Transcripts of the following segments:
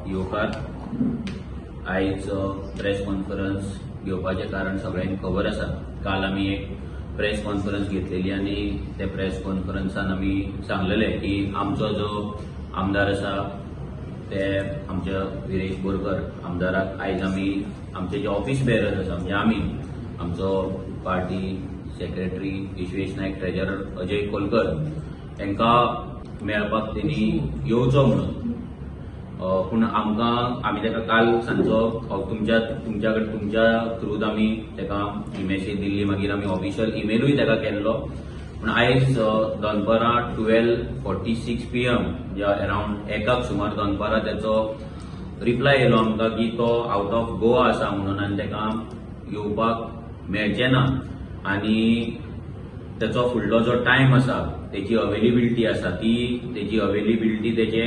येवकार आयज press conference घेवपाचें कारण सगळ्यांक खबर आसा. काल आमी एक प्रेस कॉन्फरन्स घेतलेली आनी ते प्रेस कॉन्फरन्सान आमी सांगलेलें की आमचो जो आमदार आसा ते आमच्या विरेश बोरकर आमदाराक आयज आमी आमचे जे ऑफिस बेरर्स आसा म्हणजे आमी आमचो पार्टी सेक्रेटरी विश्वेश नायक, ट्रेजरर अजय कोलकर हांकां मेळपाक तेणी येवचो म्हणून. पूण आमी ताका काल सांजचो तुमच्या थ्रूच आमी ताका ही मेसेज दिल्ली, मागीर आमी ऑफिशियल इमेलूय ताका केल्लो. पूण आयज दनपारां 12:46 PM म्हणजे अरावंड 1 सुमार दनपारां ताचो रिप्लाय येयलो आमकां की तो आउट ऑफ गोवा आसा म्हणून आनी ताका येवपाक मेळचें ना आनी ताचो फुडलो जो टायम आसा तेची अवेलेबिलिटी आसा तेची अवेलेबिलिटी तेचे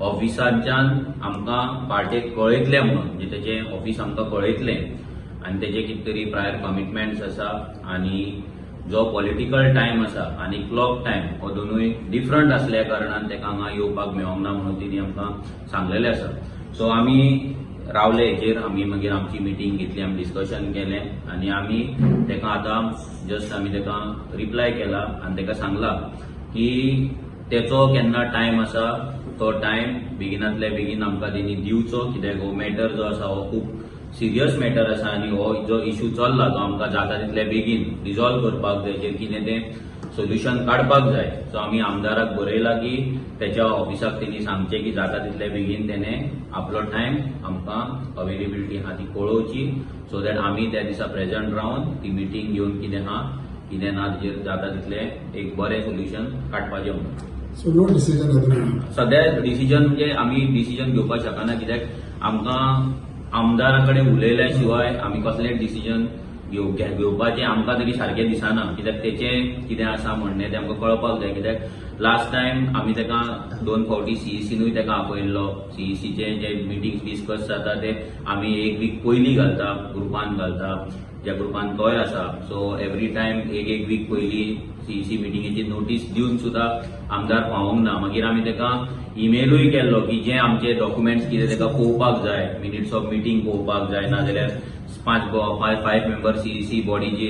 ऑफिसांच्यान आमकां पार्टेक कळयतलें म्हणून, म्हणजे तेचें ऑफिस आमकां कळयतलें आनी तेचे कितें तरी प्रायर कमिटमेंट्स आसा आनी जो पॉलिटिकल टायम आसा आनी क्लॉक टायम हो दोनूय डिफरंट आसल्या कारणान ताका हांगा येवपाक मेळोंक ना म्हणून तिणी आमकां सांगलेलें आसा. सो आमी रावले हेचेर, आमी मागीर आमची मिटींग घेतली, आमी डिस्कशन केलें आनी आमी ताका आतां जस्ट आमी ताका रिप्लाय केला आनी ताका सांगला की तेचो केन्ना टायम आसा तो टायम बेगिनांतल्या बेगीन आमकां तेणी दिवचो, कित्याक हो मॅटर जो आसा हो खूब सिरियस मॅटर आसा आनी हो जो इश्यू चल्ला तो आमकां जाता तितल्या बेगीन रिजॉल्व करपाक जाय, हेचेर कितें तें सोल्युशन काडपाक जाय. सो आमी आमदाराक बरयला की त्याच्या ऑफिसाक तेणी सांगचें की जाता तितल्या बेगीन तेणें आपलो टायम आमकां अवेलेबिलिटी आहा ती कळोवची, सो दॅट आमी त्या दिसा प्रेझंट रावन ती मिटींग घेवन कितें आहा कितें ना तेचेर जाता तितलें एक बरें सोल्युशन काडपाचें म्हणून. सो नो डिसिजन सद्या डिसिजन म्हणजे आमी डिसिजन घेवपाक शकना, कित्याक आमकां आमदारा कडेन उलयल्या शिवाय आमी कसलेंच डिसिजन घेवपाचें आमकां तरी सारकें दिसना, कित्याक तेचें कितें आसा म्हणणें तें आमकां कळपाक जाय. कित्याक लास्ट टायम आमी ताका 2 फावटी सीईसीनूय ताका आपयल्लो. सीईसीचे जे मिटींग डिस्कस जाता ते आमी एक वीक पयलीं घालता, ग्रुपान घालता, ज्या ग्रुपान तोय आसा. सो एवरी टायम एक वीक पयलीं सीईसी मिटींगेची नोटीस दिवन सुद्दां आमदार पावोंक ना. मागीर आमी ताका इमेलूय केल्लो की जे आमचे डॉक्युमेंट्स कितें ताका पळोवपाक जाय, मिनिट्स ऑफ मिटींग पळोवपाक जाय, नाजाल्यार 5 मेंबर सीईसी बॉडी जी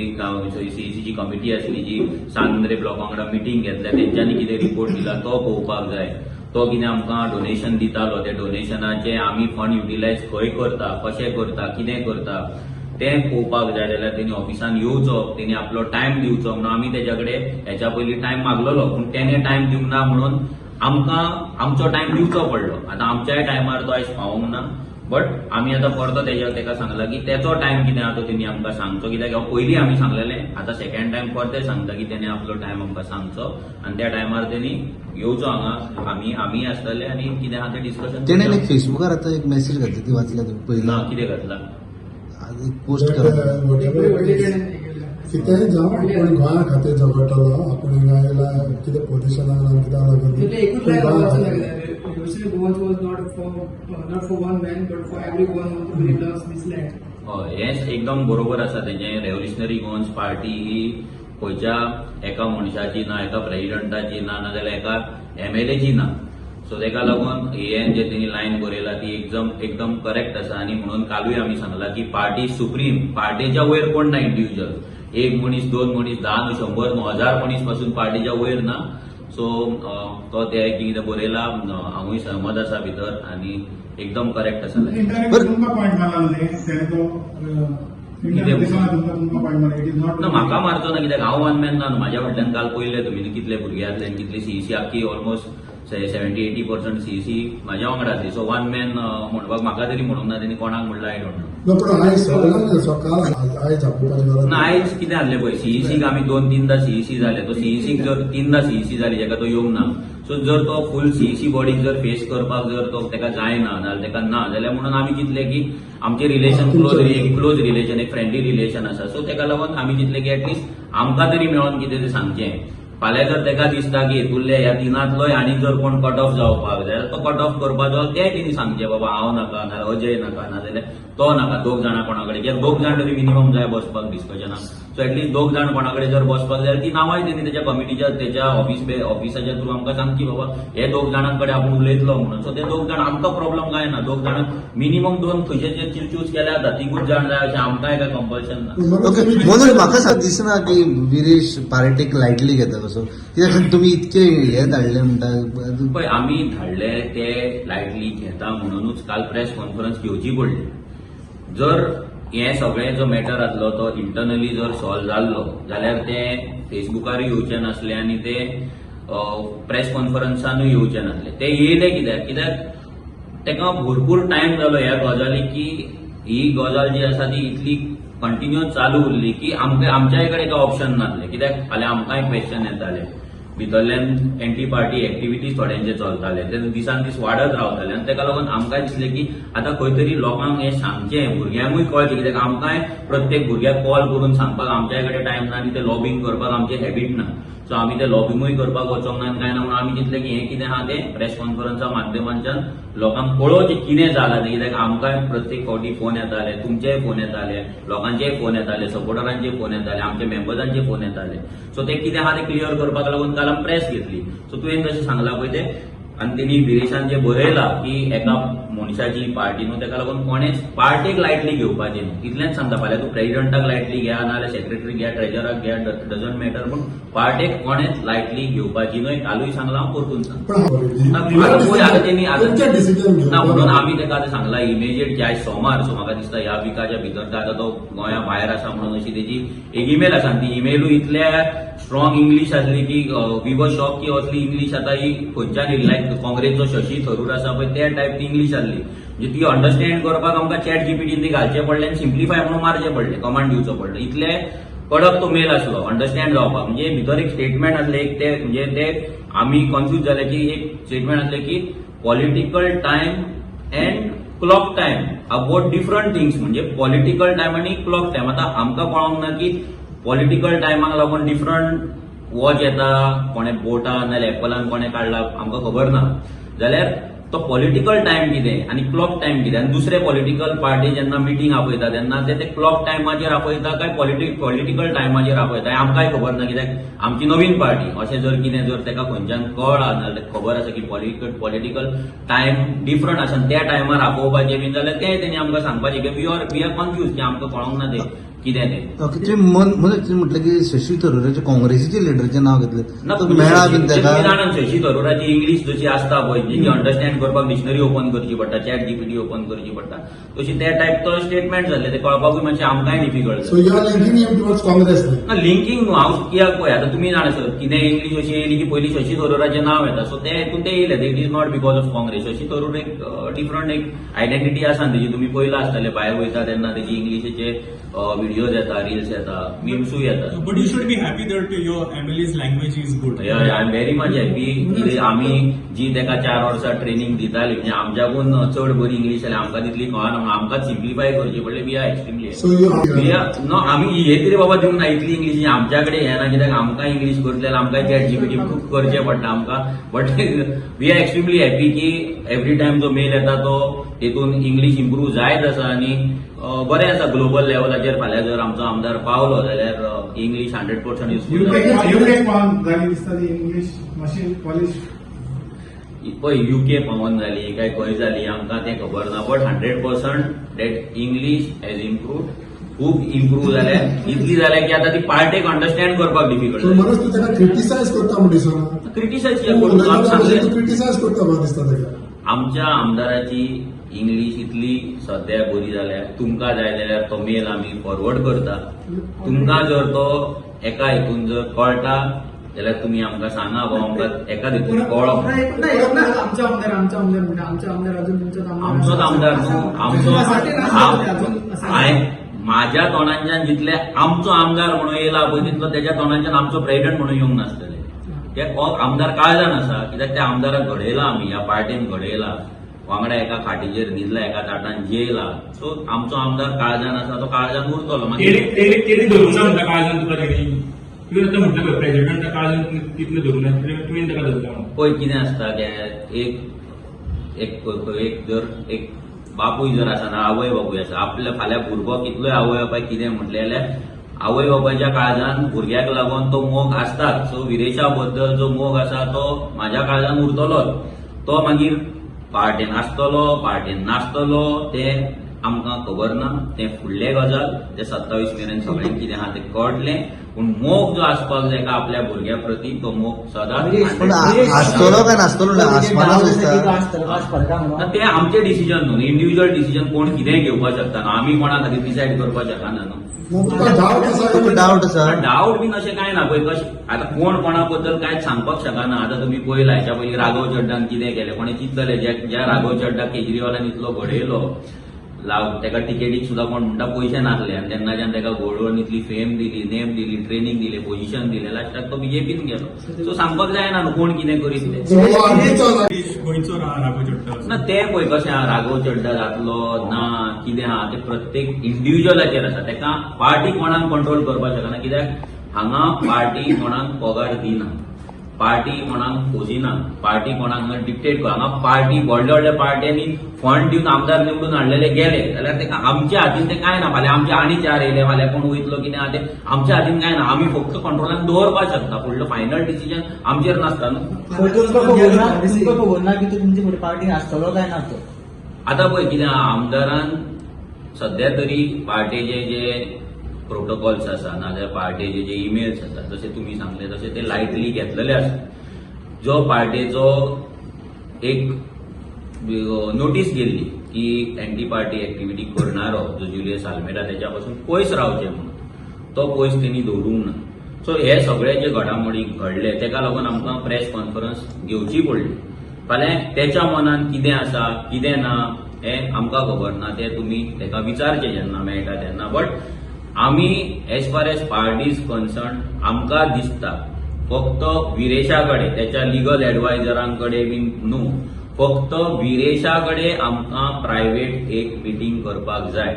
सीईसीची कमिटी आसली जी सांद्रे ब्लॉक वांगडा मिटींग घेतल्या तेंच्यांनी कितें रिपोर्ट दिला तो पळोवपाक जाय. तो कितें आमकां डोनेशन दितालो त्या डोनेशनाचे आमी फंड युटिलायज खंय करता, कशें करता, कितें करता तें पळोवपाक जाय जाल्यार तेणी ऑफिसान येवचो, तेणी आपलो टायम दिवचो म्हणून आमी तेच्या कडेन हेच्या पयलीं टायम मागलोलो. पूण तेणें टायम दिवंक ना म्हणून आमकां आमचो टायम दिवचो पडलो. आतां आमच्याय टायमार तो आयज पावोंक ना, बट आमी आतां परतो ताका सांगला की तेचो टायम कितें आहा तो तेणी आमकां सांगचो, कित्याक पयलीं आमी सांगलेलें, आतां सेकंड टायम परते सांगता की तेणें आपलो टायम आमकां सांगचो आनी त्या टायमार तेणी येवचो हांगा. आमी आसतले आनी कितें आहा तें डिस्कशन. तेणें फेसबुकार आतां एक मेसेज घातला, ती वाचल्या तुम्ही पयला? कितें घातला? एक पोस्ट करा कितेंय जावं पूण गोंया खातीर झगडटलो, आपूण हिंगा येयला कितें पोजिशनाक ना कित्याक लागून हेच एकदम बरोबर आसा तेजें. रेव्होल्युशनरी गोवन्स पार्टी ही खंयच्या एका मनशाची ना, एका प्रेसिडेंटाची ना, नाजाल्यार एका MLA ची ना. सो तेका लागून हें जे तेणी लायन बरयला ती एकदम करेक्ट आसा. आनी म्हणून कालूय आमी सांगला की पार्टी सुप्रीम, पार्टीच्या वयर कोण ना इंडिव्हिज्युअल. 1 मनीस 2 मनीस 10 100 1000 मनीस पासून पार्टीच्या वयर ना. सो तो ते कितें बरयला हांवूय सहमत आसा भितर आनी एकदम करेक्ट आसा. म्हाका मारचो ना, कित्याक हांव वन मॅन ना. म्हाज्या फाटल्यान काल पयले तुमी कितले भुरगे आसले आनी कितले सीईसी आख्खी ऑलमोस्ट 70-80% सीईसी म्हाज्या वांगडा आसली. सो वन मॅन म्हणपाक म्हाका तरी म्हणूंक ना, तेणी कोणाक म्हणला आय डोंट नो. ना आयज कितें जाल्लें पळय, सीईसीक आमी 2-3दा सीईसी जाले. तो सीईसीक जर 3दा सीईसी जाली जेका तो येवंक ना. सो जर तो फुल सीईसी बॉडीक जर फेस करपाक जर तो ताका जायना नाजाल्यार ताका ना जाल्यार म्हणून आमी चिंतले की आमचे रिलेशन क्लोज रिलेशन, एक फ्रेंडली रिलेशन आसा. सो ताका लागून आमी चिंतले की एटलिस्ट आमकां तरी मेळोन कितें तें सांगचें. फाल्यां जर ताका दिसता की हेतुर्ल्या ह्या तिनांतलोय आनी जर कोण कट ऑफ जावपाक जाय तो कट ऑफ करपाचो, तें तेणी सांगचें बाबा हांव नाका, नाजाल्यार अजय नाका, नाजाल्यार तो नाका, 2 जाणां कोणा कडेन. 2 जाण तरी मिनिमम जाय बसपाक डिस्कशनाक. सो ऍटलीस्ट दोग जाण कोणाकडे जर बसपाक जाय ती नांवांय तेणी त्याच्या कमिटीच्या त्याच्या ऑफिसाच्या थ्रू आमकां सांगची बाबा हे दोग जाणांकडे आपण उलयतलो म्हणून. सो ते दोग जाण आमकां प्रॉब्लम काय ना, दोग जाण मिनिमम 2 खंयचे चूज केल्या जाता, तिगूच जाण जाय अशें आमकांय काय कंपल्शन ना. ओके, म्हणून म्हाका असं दिसना की विरेश पार्टेक लायटली घेता कसो, कित्याक तुमी इतके हे धाडले म्हणटा. पळय आमी धाडले ते लायटली घेता म्हणूनच काल प्रेस कॉन्फरन्स घेवची पडली. जर हे सगळें जो मॅटर आसलो तो इंटरनली जर सॉल्व जाल्लो जाल्यार ते फेसबुकार येवचे नासले आनी ते प्रेस कॉन्फरन्सानूय येवचे नासले. ते येयले कित्याक तेका भरपूर टायम जालो ह्या गजालीक की ही गजाल जी आसा ती इतली कंटिन्युअस चालू उरली की आमच्याय कडेन काय ऑप्शन नासले. कित्याक फाल्यां आमकांय क्वेश्चन येताले, भितरल्यान एंटी पार्टी एक्टिव्हिटीज थोड्यांचे चलताले, ते दिसान दीस वाडत रावताले आनी तेका लागून आमकां दिसलें की आतां खंय तरी लोकांक हें सांगचें, भुरग्यांकूय कळचें, कित्याक आमकांय प्रत्येक भुरग्याक कॉल करून सांगपाक आमच्याय कडेन टायम ना आनी ते लॉबिंग करपाक आमचें हॅबीट ना. सो आमी ते लॉबिंगूय करपाक वचोंक ना काय ना म्हणून आमी चिंतलें की हें कितें आहा तें प्रेस कॉन्फरन्सा माध्यमांच्यान लोकांक कळोवचें कितें जालां तें. कित्याक आमकांय प्रत्येक फावटी फोन येताले, तुमचेय फोन येताले, लोकांचेय फोन येताले, सपोर्टरांचे फोन येताले, आमच्या मेंबर्सांचे फोन येताले. सो ते कितें आहा तें क्लियर करपाक लागून काल आमी प्रेस घेतली. सो तुवें जशें सांगलां पळय तें, आनी तेणी विरेशान जें बरयलां की एका मनशाची पार्टी न्हू, तेका लागून कोणेच पार्टेक लायटली घेवपाची न्हू. इतलेंच सांगता, फाल्यां तूं प्रेसिडंटाक लायटली घ्या नाजाल्यार सेक्रेटरी घ्या, ट्रेजराक घ्या, डजंट मॅटर, पूण पार्टेक कोणेच लायटली घेवपाची न्हय. कालूय सांगलां, हांव परतून सांगता. म्हणून आमी तेका आतां सांगलां इमिजिएट जे आयज सोमार, सो म्हाका दिसता ह्या विकाच्या भितर आतां तो गोंया भायर आसा म्हणून अशी तेजी एक ईमेल आसा. ती ईमेलूय इतल्या स्ट्रॉंग इंग्लीश आसली की वी वर शॉक की असली इंग्लीश आतां ही खंयच्यान येयली. लायक काँग्रेसचो शशी थरूर आसा पळय त्या टायप ती इंग्लीश आसली. म्हणजे ती अंडरस्टँड करपाक आमकां चॅट जीपीटीन घालचें पडलें आनी सिम्प्लिफाय म्हणून मारचें पडलें, कमांड दिवचो पडलो. इतले कडक तो मेल आसलो अंडरस्टँड जावपाक. म्हणजे भितर एक स्टेटमेंट आसलें, एक ते म्हणजे ते आमी कन्फ्यूज जाले की एक स्टेटमेंट आसलें की political time and clock time about different things. म्हणजे पॉलिटिकल टायम आनी क्लॉक टायम. आतां आमकां कळोंक ना की पॉलिटिकल टायमाक लागून डिफरंट वॉच येता, कोणें बोटा नाजाल्यार एपलान कोणें काडला आमकां खबर ना. जाल्यार तो पॉलिटिकल टायम कितें आनी क्लॉक टायम कितें. आनी दुसरे पॉलिटिकल पार्टी जेन्ना मिटींग आपयता तेन्ना ते क्लॉक टायमाचेर आपयता काय पॉलिटिकल टायमाचेर आपयता हें आमकांय खबर ना. कित्याक आमची नवीन पार्टी अशें जर कितें जर तेका खंयच्यान कळ्ळा नाजाल्यार खबर आसा की पॉलिटिकल टायम डिफरंट आसा आनी त्या टायमार आपोवपाचें बीन जाल्यार तें तेणी आमकां सांगपाचें की वी आर कन्फ्यूज की आमकां कळोंक ना तें कितें तें. ओके, तुम्ही म्हटलं की शशी थरूराचे काँग्रेसीचे लिडरचे नाव घेतले, मेळा बीन तुम्ही तेका. जाणात शशी थरूराची इंग्लीश जशी आसता पळय, जी अंडरस्टँड करपाक डिक्शनरी ओपन करची पडटा, चॅट जीपीटी ओपन करची पडटा, तशी त्या टायप तो स्टेटमेंट जाल्ले ते कळपाकूय मातशें आमकांय difficult so you are linking him towards Congress. Linking न्हू, हांव कित्याक पळय आतां तुमी जाणा सर कितें इंग्लीश अशी येयली की पयलीं शशी थरूराचें नांव येता. सो ते हितून ते येयले, it is not because of Congress. Shashi Tharoor एक डिफरंट एक आयडेंटिटी आसा तेजी. तुमी पयला आसतले भायर वयता तेन्ना तेजी इंग्लिशीचे व्हिडिओज येता, रील्स येता, मिम्सूय येता. But you should be happy that your MLA's language is good. I am very much happy. आमी जी तेका 4 वर्सां ट्रेनिंग दिताली म्हणजे आमच्याकून चड बरी इंग्लीश जाली, आमकां तितली कळना म्हणून आमकांच सिम्प्लिफाय करची पडली. We are extremely so you know आमी हे तरी बाबा दिवंक ना इतली इंग्लीश आमच्या कडेन हें ना. कित्याक आमकां इंग्लीश करतले आमकां चॅट जीपीटी खूब करचें पडटा आमकां. But we are extremely happy की एवरी टायम जो मेल येता तो तेतून इंग्लीश इम्प्रूव जायत आसा आनी बरें आसा. ग्लोबल लेवलाचेर फाल्यां जर आमचो आमदार पावलो जाल्यार English 100% useful English machine polish पळय युके पावोन जाली काय खंय जाली आमकां तें खबर ना. But 100% that English has improved, खूब इम्प्रूव्ह जाल्या. इतली जाल्या की आतां ती पार्टेक अंडरस्टँड करपाक डिफिकल्ट. मनोज तूं तेका क्रिटिसायज करता म्हण दिसना. क्रिटिसायज कित्याक करता? आमी सांगलें तूं क्रिटिसायज करता म्हाका दिसता तेका. आमच्या आमदाराची इंग्लीश इतली सध्या बरी जाल्या. तुमकां जाय जाल्यार तो मेल आमी फॉरवर्ड करता. तुमकां जर तो एका हितून जर कळटा जाल्यार तुमी आमकां सांगा, आमकां एका हितून कळप. आमचोच आमदार न्हू, हांवें म्हाज्या तोंडाच्यान जितले आमचो आमदार म्हणून येयला पळय तितलो तेज्या तोंडाच्यान आमचो प्रेसिडेंट म्हणून येवंक नासतले. कित्याक हो आमदार काळजान आसा. कित्याक त्या आमदाराक घडयला आमी, ह्या पार्टीन घडयला, वांगडा एका खाटीचेर न्हिदला, एका ताटान जेयला. सो आमचो आमदार काळजान आसा, तो काळजान उरतलो. तेणी धरून म्हणटा काळजान तुका तेणी तुवें आतां म्हटलें प्रेसिडेंटा काळजान कितलें धरून तुवें ताका धरला. पळय कितें आसता एक जर एक बापूय जर आसा ना, आवय बापूय आसा, आपल्या फाल्यां भुरगो कितलोय आवय बापाय कितें म्हटलें जाल्यार आवय बापायच्या काळजान भुरग्याक लागून तो मोग आसताच. सो विरेशा बद्दल जो मोग आसा तो म्हाज्या काळजान उरतलोच. तो मागीर पार्टेन आसतलो पार्टेन नासतलो तें आमकां खबर ना. तें फुडलें गजाल. तें 27 मेरेन सगळ्यांक कितें आहा तें कळटलें. पूण मोग जो आसपाक जाय का आपल्या भुरग्या प्रती तो मोग सदांच पण आसतलो काय नासतलो ना आसमानाच दिसता. ना तें आमचें डिसिजन न्हू. इंडिव्हिज्युअल डिसिजन कोण कितेंय घेवपाक शकता न्हू. आमी कोणा खातीर डिसायड करपाक शकना न्हू. तुका डावट आसा तुका डावट आसा डावट बीन अशें कांय ना पळय. कशें आतां कोण कोणा बद्दल कांयच सांगपाक शकना. आतां तुमी पयला हेच्या पयलीं राघव चड्डान कितें केलें कोणें चिंतलें ज्या राघव चड्डाक केजरीवालान इतलो घडयलो तेका टिकेटीक सुद्दां कोण म्हणटा पयशे नासले आनी तेन्नाच्यान तेका घडोवन इतली फेम दिली नेम दिली ट्रेनिंग दिलें पोझिशन दिलें लास्टाक तो बीजेपीन गेलो. सो सांगपाक जायना न्हू कोण कितें करीत तें. गोंयचो राघव चड्डा ना तें पळय कशें आहा राघव चड्डा जातलो ना कितें आहा तें प्रत्येक इंडिव्हिज्युअलाचेर आसा. तेका पार्टी कोणाक कंट्रोल करपाक शकना. कित्याक हांगा पार्टी कोणाक पगार दिना. पार्टी कोणाक पोजिना. पार्टी कोणाक डिक्टेट कर. हांगा पार्टी व्हडल्या व्हडल्या पार्ट्यांनी फंड दिवन आमदार निवडून हाडलेले गेले जाल्यार तेका आमच्या हातीन तें कांय ना. फाल्यां आमचे आनी 4 येयले फाल्यां कोण वयतलो कितें आहा तें आमच्या हातीन कांय ना. आमी फक्त कंट्रोलान दवरपाक शकता. फुडलो फायनल डिसिजन आमचेर नासता न्हू. तुमकां खबर ना की तुमचे फुडें पार्टीन आसतलो काय ना तो. आतां पळय कितें आहा आमदारान सध्या तरी पार्टीचे जे प्रोटोकॉल्स आसा नाजाल्यार पार्टीचे जे इमेल्स आसा जशें तुमी सांगले तशें ते लायटली घेतलेले आसा. जो पार्टीचो एक नोटीस गेल्ली की एंटी पार्टी एक्टिव्हिटी करणारो जो जुलियस आल्मेदा तेच्या पासून पयस रावचे म्हणून तो पयस तेणी दवरूंक ना. सो हे सगळे जे घडामोडी घडले तेका लागून आमकां प्रेस कॉन्फरन्स घेवची पडली. फाल्यां तेच्या मनान कितें आसा कितें ना हें आमकां खबर ना. तें तुमी तेका विचारचें जेन्ना मेळटा तेन्ना. बट आमी as far as parties concern आमकां दिसता फक्त विरेशा कडेन त्याच्या लिगल एडवायझरां कडेन बीन न्हू फक्त विरेशा कडेन आमकां प्रायव्हेट एक मिटींग करपाक जाय.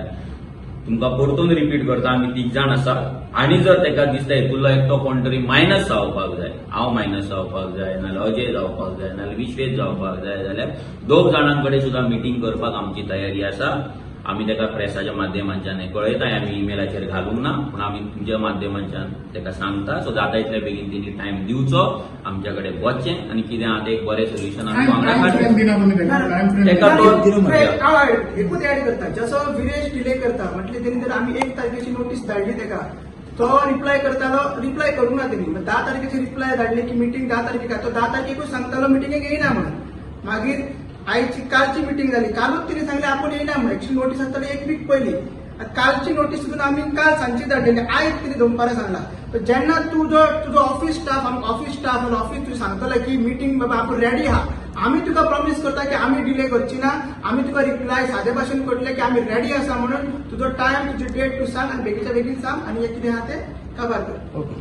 तुमकां परतून रिपीट करता आमी 3 जाण आसा आनी जर तेका दिसता हेतूंतलो एकटो कोण तरी मायनस जावपाक जाय हांव मायनस जावपाक जाय नाल्यार अजय जावपाक जाय नाल्यार विश्वेश जावपाक जाय जाल्यार 2 जाणां कडेन सुद्दां मिटींग करपाक आमची तयारी आसा. आमी तेका प्रेसाच्या माध्यमांच्यान कळयताय. आमी इमेलाचेर घालूंक ना पूण आमी तुमच्या माध्यमांच्यान तेका सांगता. सो जाता इतले बेगीन तेणी टायम दिवचो आमच्या कडेन वचचें आनी कितें आहा तें एक बरें सोल्युशन आमी वांगडा काडचें. तेका तो एकूच ऍड करता जसो विरेश डिले करता म्हटले तेणी जर आमी 1 तारखेची नोटीस धाडली तेका तो रिप्लाय करतालो रिप्लाय करूंक ना तेणी 10 तारखेची रिप्लाय धाडली की मिटींग 10 तारखेक तो 10 तारखेकूच सांगतालो मिटींगेक येयना म्हणून. मागीर कालची मिटींग झाली कालूच तिने सांगले आपण येईना म्हणून. एक्चुअली नोटीस आसताली 1 वीक पहिली. कालची नोटीस सुद्धा आम्ही काल सांजची धाडलेली आयज तिने दनपारां सांगला. तर जेन्ना तुजो ऑफिस स्टाफ ऑफिस तुवें सांगतलो की मिटींग बाबा आपण रेडी आहा आम्ही तुका प्रॉमिस करता की आम्ही डिले करची ना. आम्ही तुका रिप्लाय सादे भाशेन करतले की आम्ही रेडी आसा म्हणून तुजो टायम तुजी डेट तूं सांग आनी बेगीच्या बेगीन सांग आनी कितें आहा तें काबार कर.